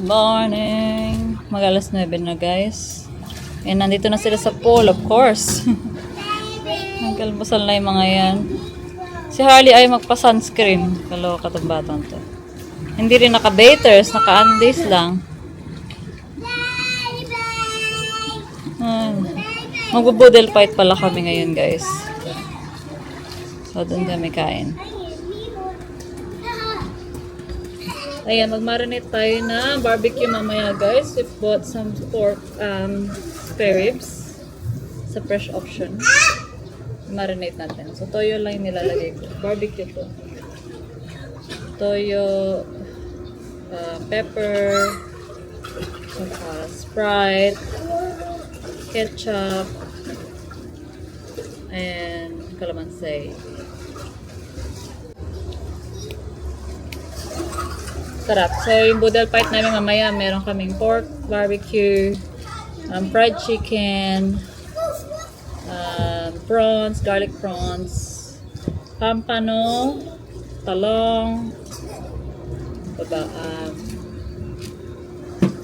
morning! Mag-alas 9 na guys. And nandito na sila sa pool, of course. Nagkalmusal na yung mga yan. Si Harley ay magpa-sunscreen. Kaloka itong batang to. Hindi rin naka-baiters, naka-undies lang. Mag-budel fight pala kami ngayon guys. So, doon kami kain. Ayan, mag-marinate tayo na barbecue mamaya guys. We bought some pork spare ribs sa fresh option. Marinate natin. So, toyo lang yung nilalagay ko. Barbecue to. Toyo, pepper, Sprite, ketchup, and calamansi. Sarap. So, yung budel fight namin mamaya, meron kaming pork, barbecue, fried chicken, prawns, garlic prawns, pampano, talong,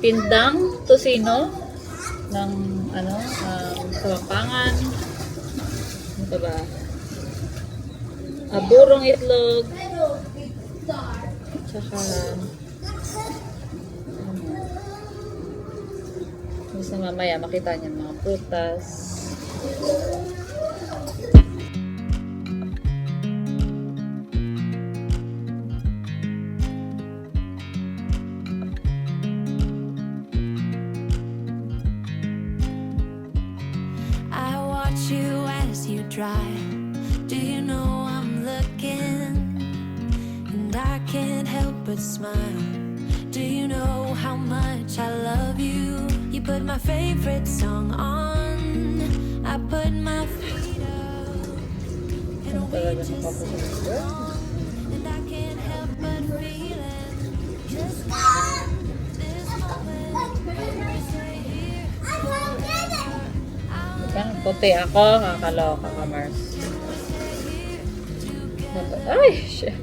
pindang, tosino, ng, Kapampangan, burong itlog, tsaka gusto mamaya makita niyo mga prutas. I watch you as you drive. Do you know I'm looking? And I can't help but smile. Do you know how much I love you? You put my favorite song on. I put my feet up and wait to sing along. And I can't help but feel it. Just this moment. We stay here forever. Puti ako, kakaloka ka, Mars. Ay, shit.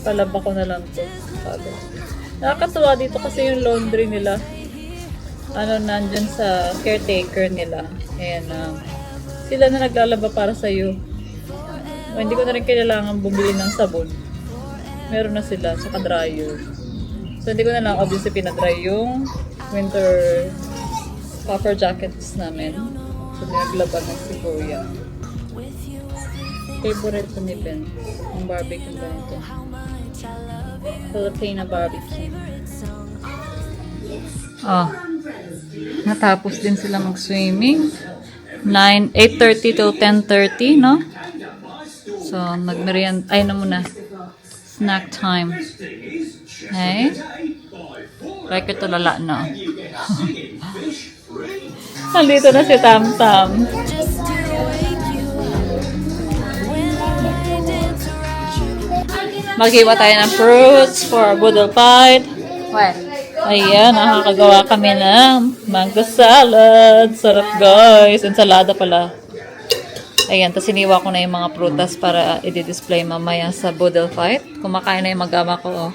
Palaba ko na lang to. Nakakatuwa dito kasi yung laundry nila. Nandyan sa caretaker nila. Ayan, sila na naglalaba para sa'yo. Hindi ko na rin kailangan bumili ng sabon. Meron na sila, saka dryer. So, hindi ko na lang obviously pinadry yung winter puffer jackets namin. So, naglaban ng si Kuya. Favorite ko ni Ben. Ang barbecue ganito. Filipino barbecue. Oh. Natapos din sila mag-swimming. 8:30 till 10:30, no? So, nagmerienda. Ay na muna. Snack time. Okay? Like ito lala na. Nandito na si Tam Tam. Maghiwa tayo ng fruits for budel fight. Ayan, nakakagawa kami ng mango salad. Sarap guys. Ensalada pala. Ayan, tapos iniwa ko na yung mga prutas para i-display mamaya sa budel fight. Kumakain na yung mag-ama ko. Oh.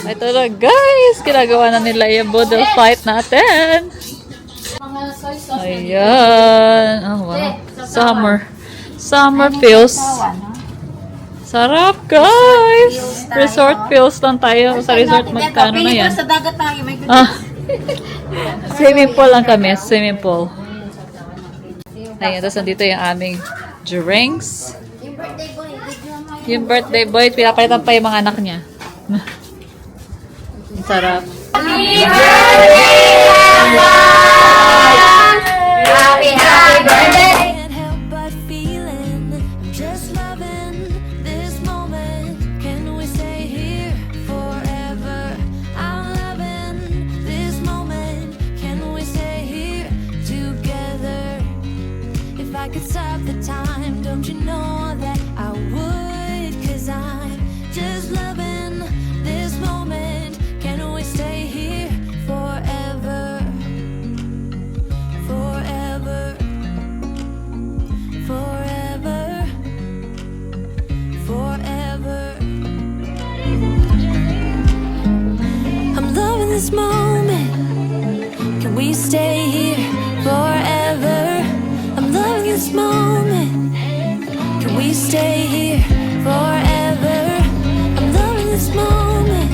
Ito na guys, ginagawa na nila yung budel fight natin. Ayan. Oh, wow. Summer feels. Sarap guys. Resort feels lang tayo. Sa resort magkano na yan. Sa dagat tayo, may swimming pool lang kami. Swimming pool. Ayan, tapos nandito yung aming drinks. Yung birthday boy, pinapalitan pa yung mga anak niya. Sarap. Happy birthday! Can't help but feeling. I'm just loving this moment. Can we stay here forever? I'm loving this moment. Can we stay here together? If I could stop the time, don't you know that I would? 'Cause I'm just loving this moment. Can we stay here forever? Forever. this moment. Can we stay here forever? I'm loving this moment. Can we stay here forever? I'm loving this moment.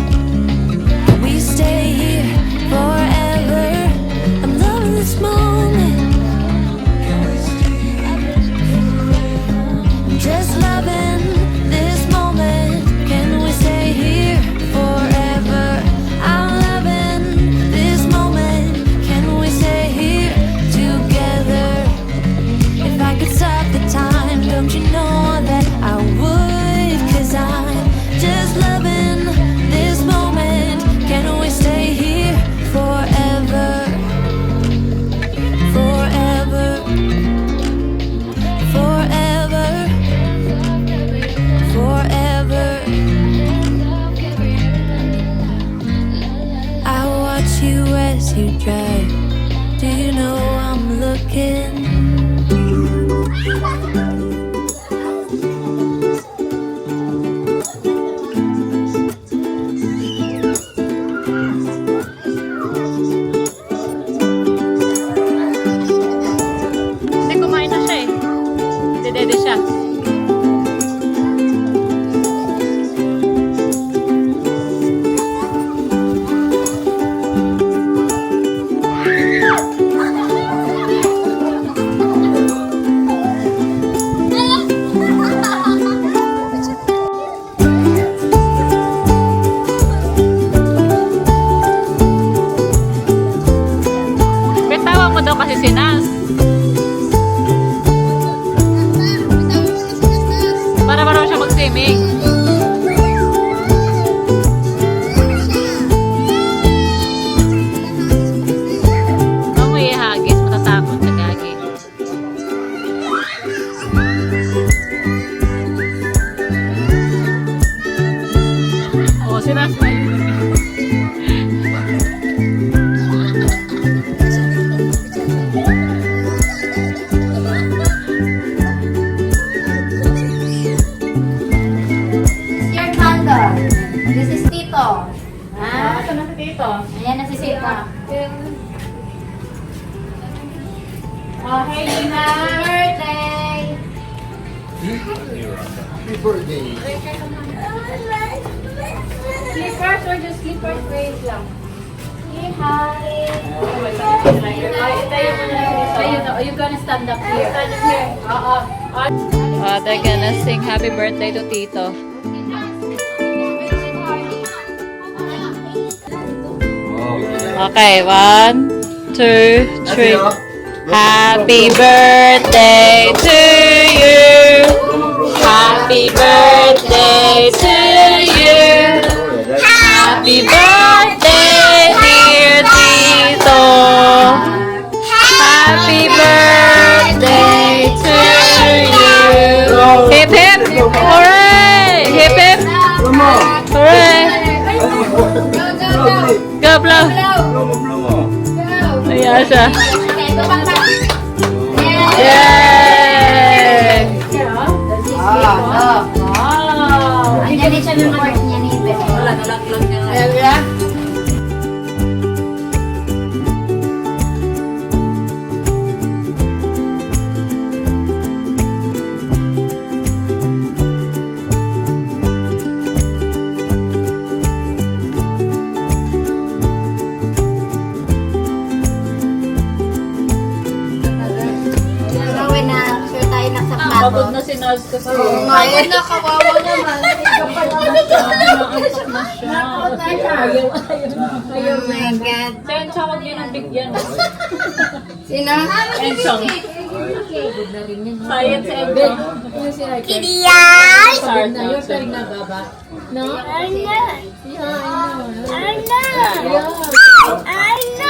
Can we stay here forever? I'm loving this moment. I'm just loving this moment. Can we stay here forever? I'm loving this moment. Can we stay here together? If I could stop the time, don't you know that I would? 'Cause I'm just loving this moment. Can we stay here forever? Forever. Forever. Forever. I watch you as you drive. Do you know I'm looking? Hindi, kumain na siya eh. Dede siya. Bitawa mo daw kasi si Nas. Para marunong siya mag-swimming. Oh, may hagis. Matatakot na gagi. Oh, si Nas na. Your candle. This is Tito. Ah, Ito na si Tito. ayan na si Tito. Oh, hey, Lina. Birthday! Happy birthday. Slippers or just slippers praise lang? Hi! Tayo mo na lang dito. Ayun, oh, you gonna stand up here. Stand up here. Oo. They're gonna sing happy birthday to Tito. Okay, 1, 2, 3. Happy birthday to you. Happy birthday to you. Happy birthday, dear Tito. Happy birthday to you. Hip hip, hooray! Hip hip, hooray! Go blow. Ayan siya. Okay, go back back. Yay! Oh. Andyan din siya ng court niya ni Beth. Wala, nalaglag niya nga. Gawin na, sure tayo naksakla ko. Pagod na si Naz kasi. Ayun na, kawawa naman. Naantok na siya. Oh my God. Sencha, wag yun ang bigyan. Sino? Enchong. Science Enchong. Kidiyan! Sarcasm. No? Ano? Ano?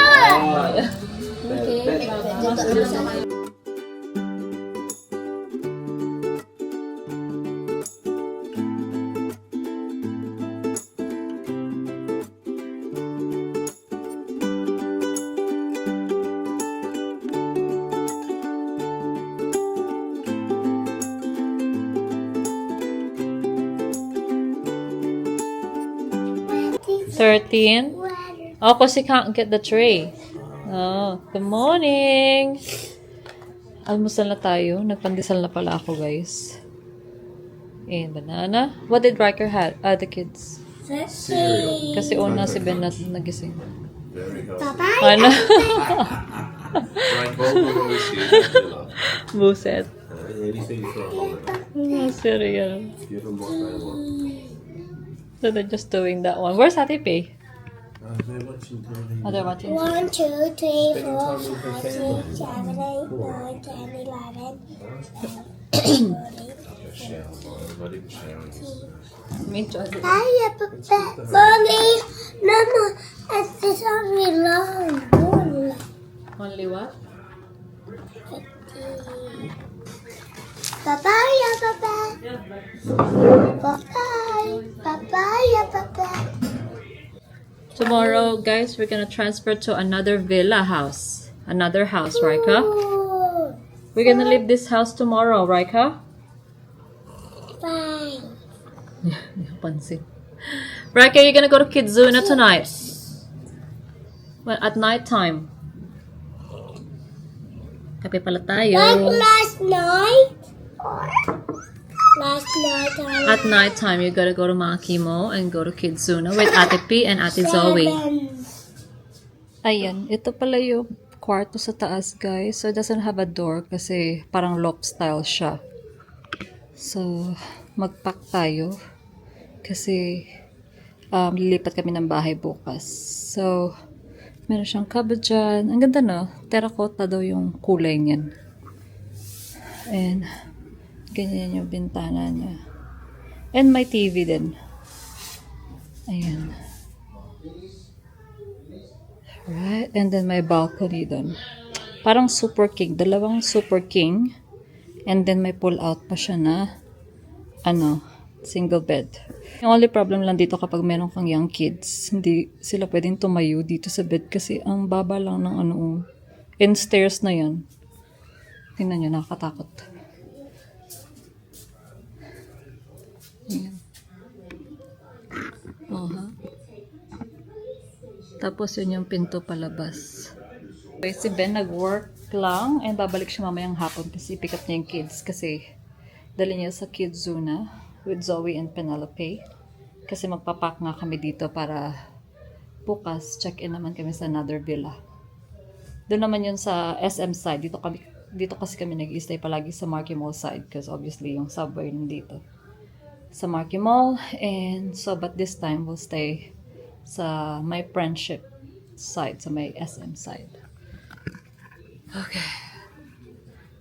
Thirteen. Oh, because he can't get the tray. Oh, good morning! Almusal na tayo. Nagpandesal na pala ako, guys. And banana. What did Riker have? The kids. Cereal. Kasi una si Ben nagising. Very good. Papaya. Ano? Frank Vogel always sees Buset. anything for a holiday. Cereal. Give them what they want. So they're just doing that one. Where's Ate Pei? They're watching TV. Oh, they're watching. 1, 2, 3, Spending 4, time with their 5, 6, family. 7, 8, 9, 10, 11. A shower. I didn't shower yesterday. Me too. Papaya, Papa. Mommy, Mama, it's only long. Only what? Papaya, Papa. Papaya, Papa. Tomorrow, guys, we're gonna transfer to another villa house. Another house, Rika. Ooh, We're gonna leave this house tomorrow, Rika. fine. Pansin. Rika, you're gonna go to Kidzuna tonight. Well, at night time. Kape pala tayo. Like last night? Last night I At night time, you gotta go to Makimo and go to Kidzuna with Ate P and Ate Zoe. Ayan, ito pala yung kwarto sa taas, guys. So, it doesn't have a door kasi parang loft style siya. So, mag-pack tayo kasi lilipat kami ng bahay bukas. So, meron siyang cupboard dyan. Ang ganda no? Terracotta daw yung kulay niyan. And, ganyan yung bintana niya. And may TV din. Ayan. Right, and then may balcony doon. Parang super king, dalawang super king. And then may pull out pa siya na single bed. Yung only problem lang dito kapag meron kang young kids, hindi sila pwedeng tumayo dito sa bed kasi ang baba lang ng and stairs na yan. Tingnan nyo, nakakatakot. Ayan. Tapos yun yung pinto palabas. Okay, si Ben nag-work lang and babalik siya mamayang hapon kasi pick up niya yung kids kasi dali niya sa Kidzuna with Zoe and Penelope kasi magpapak nga kami dito para bukas check-in naman kami sa another villa. Doon naman yun sa SM side. Dito kasi kami nag-stay palagi sa Marquee Mall side because obviously yung subway nandito sa Marquee Mall, and so but this time we'll stay sa my friendship side, sa my SM side. Okay,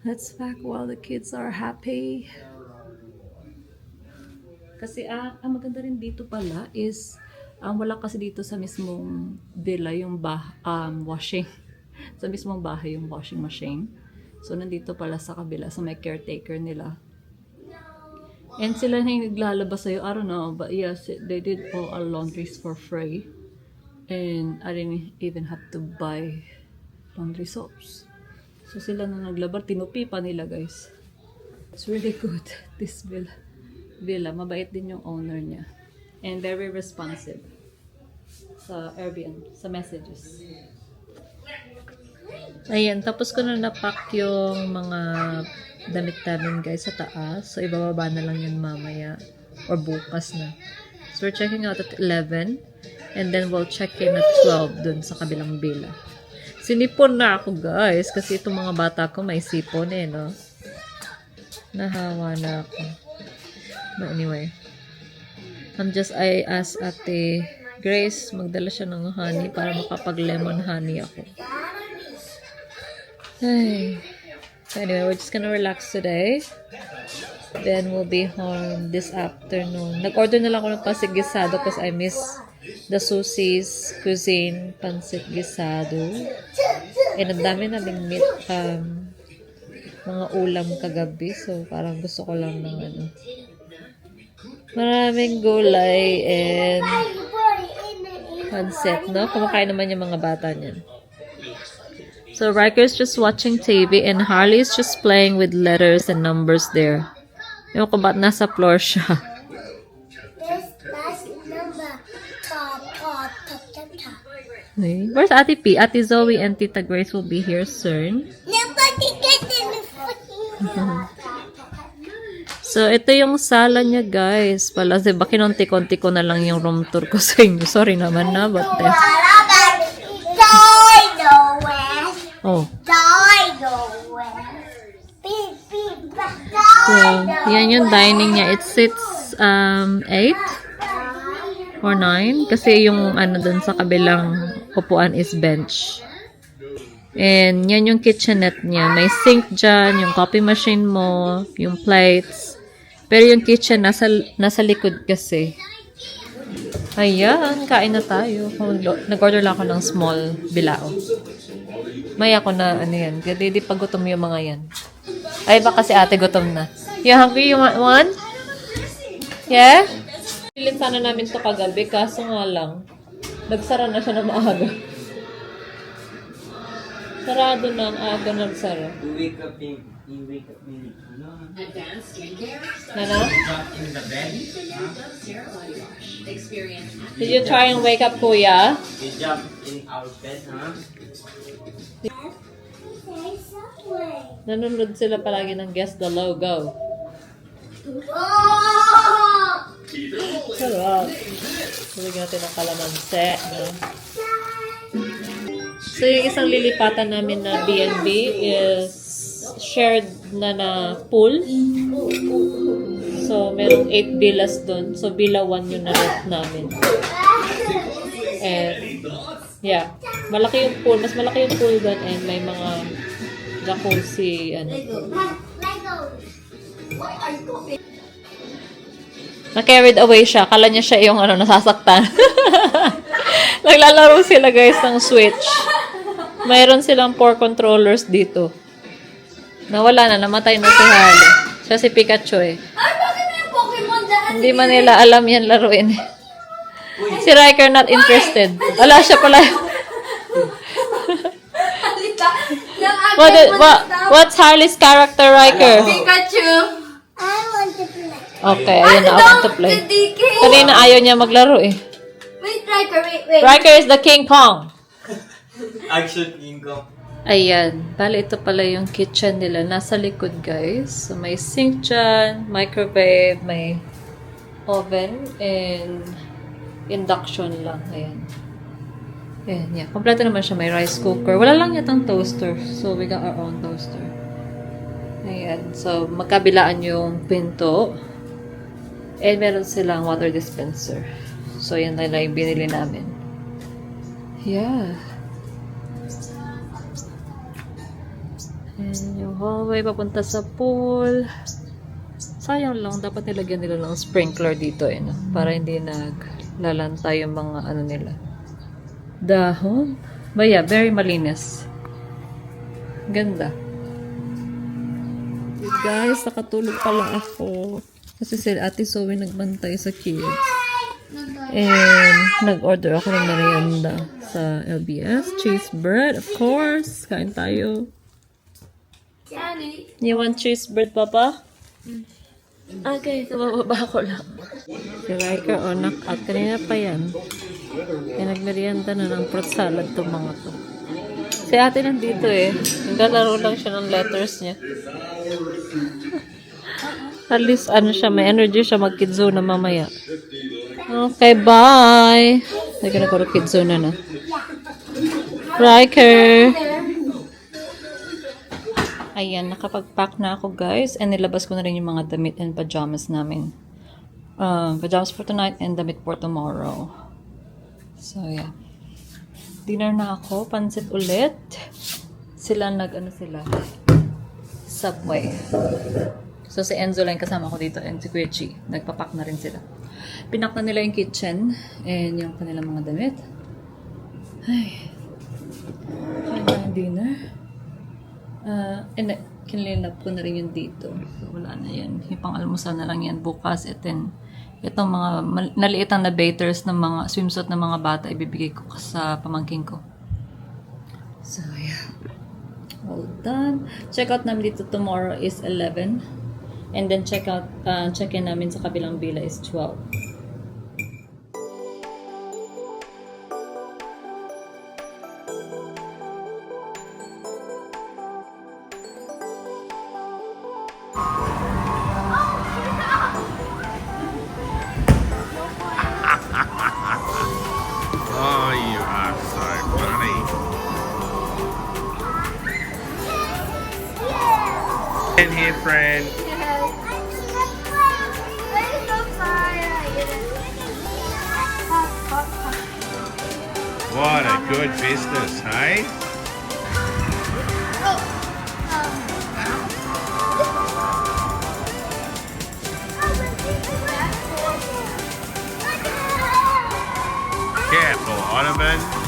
let's pack while the kids are happy. Kasi ang maganda rin dito pala is wala kasi dito sa mismong villa yung washing sa mismong bahay yung washing machine, so nandito pala sa kabila sa may caretaker nila. And sila na yung naglalabas sa'yo. I don't know, but yes, they did all our laundries for free. And I didn't even have to buy laundry soaps. So sila na naglabar. Tinupi pa nila, guys. It's really good, this villa. Mabait din yung owner niya. And very responsive sa Airbnb, sa messages. Ayan, tapos ko na napack yung mga damit namin, guys, sa taas. So, ibababa na lang yun mamaya or bukas na. So, we're checking out at 11 and then we'll check in at 12 dun sa kabilang villa. Sinipon na ako, guys, kasi itong mga bata ko may sipon no? Nahawa na ako. But anyway, I asked Ate Grace magdala siya ng honey para makapag lemon honey ako. Ay. So anyway, we're just gonna relax today. Then we'll be home this afternoon. Nag-order na lang ako ng pancit gisado because I miss the Susie's Cuisine pancit gisado. And ang dami naming meat, mga ulam kagabi. So parang gusto ko lang ng maraming gulay and pancit, no? Kumakain naman yung mga bata niyan. So Riker's just watching TV and Harley's just playing with letters and numbers there. Ewan ko ba't nasa floor siya. This last number. Ta, ta, ta, ta, ta. Okay. Where's Ate P? Ate Zoe and Tita Grace will be here soon. So, ito yung sala niya, guys. Pala, diba, kinunti-kunti ko na lang yung room tour ko sa inyo. Sorry naman na, but oh. So, yan yung dining niya. It sits 8 or 9 kasi yung ano dun sa kabilang upuan is bench. And yan yung kitchenette niya. May sink dyan, yung coffee machine mo, yung plates. Pero yung kitchen nasa likod kasi. Ayan, kain na tayo. Nag-order lang ako ng small bilao. May ako na ano yan. Di pa gutom yung mga yan. Ay, baka si ate gutom na. You hungry? You want one? Yeah? Pilin sana namin to kagabi, kaso nga lang, nagsara na siya na maaga. Sarado na ang aga nagsara. You wake up in ano? Nana? Jump in the bed. Did you try and wake up Kuya? You jump in our bed, huh? Nanonood sila palagi ng Guess the Logo. Sarap. Tulagyan natin ng kalamansi. No? So, yung isang lilipatan namin na B&B is shared na pool. So, merong 8 villas dun. So, villa 1 yung na-rent namin. And, yeah. Malaki yung pool. Mas malaki yung pool dun and may mga jacuzzi, ano. Na-carried away siya. Kala niya siya yung, nasasaktan. Naglalaro sila, guys, ng Switch. Mayroon silang 4 controllers dito. Nawala na, namatay na si Harley. Siya si Pikachu eh. Ay, bakit may Pokemon dyan? Hindi man nila alam yan laruin. Si Riker not interested. Wala siya pala. Halika. What's Harley's character, Riker? Pikachu. I want to play. Okay, ayun na. I want to play. DK. Kanina ayaw niya maglaro eh. Wait, Riker, wait. Riker is the King Kong. Action Ingo. Ayan. Bale, ito pala yung kitchen nila. Nasa likod, guys. So, may sink dyan, microwave, may oven, and induction lang. Ayan. Ayan, yeah. Kompleto naman siya. May rice cooker. Wala lang yatang toaster. So, we got our own toaster. Ayan. So, magkabilaan yung pinto. And meron silang water dispenser. So, yan na lang yung binili namin. Yeah. And yung hallway papunta sa pool. Sayang lang, dapat nilagyan nila ng sprinkler dito eh, no? Para hindi naglalanta yung mga ano nila. Dahon. But yeah, very malinis. Ganda. Guys, nakatulog pala ako. Kasi si Ate Zoe nagbantay sa kids. And nag-order ako ng merienda sa LBS. Cheese bread, of course. Kain tayo. You want cheese bread, Papa? Okay, kabababa ko lang. Si Riker, knock-out. Kanina pa yan. Kaya nagmerienda na ng fruit salad itong mga to. Si ate nandito eh. Naglalaro lang siya ng letters niya. At least, siya, may energy siya mag-kidzone na mamaya. Okay, bye! Nagkakaro kidzone na. Riker! Ayan, nakapag-pack na ako, guys. And nilabas ko na rin yung mga damit and pajamas namin. Pajamas for tonight and damit for tomorrow. So, yeah. Dinner na ako. Pansit ulit. Sila sila. Subway. So, si Enzo lang kasama ko dito and si Kuya Chi. Nagpapack na rin sila. Pinak na nila yung kitchen and yung kanilang mga damit. Ay. Kain na yung dinner. And kinlinap ko na rin yun dito. So, wala na yan. Yung pang-almusal na lang yan bukas. At then, itong mga naliitang na baiters ng mga swimsuit ng mga bata, ibibigay ko sa pamangking ko. So, yeah. All done. Check out namin dito tomorrow is 11. And then check-in namin sa kabilang villa is 12. In here, friend. What a good business, hey? Careful, Ottoman.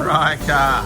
Riker.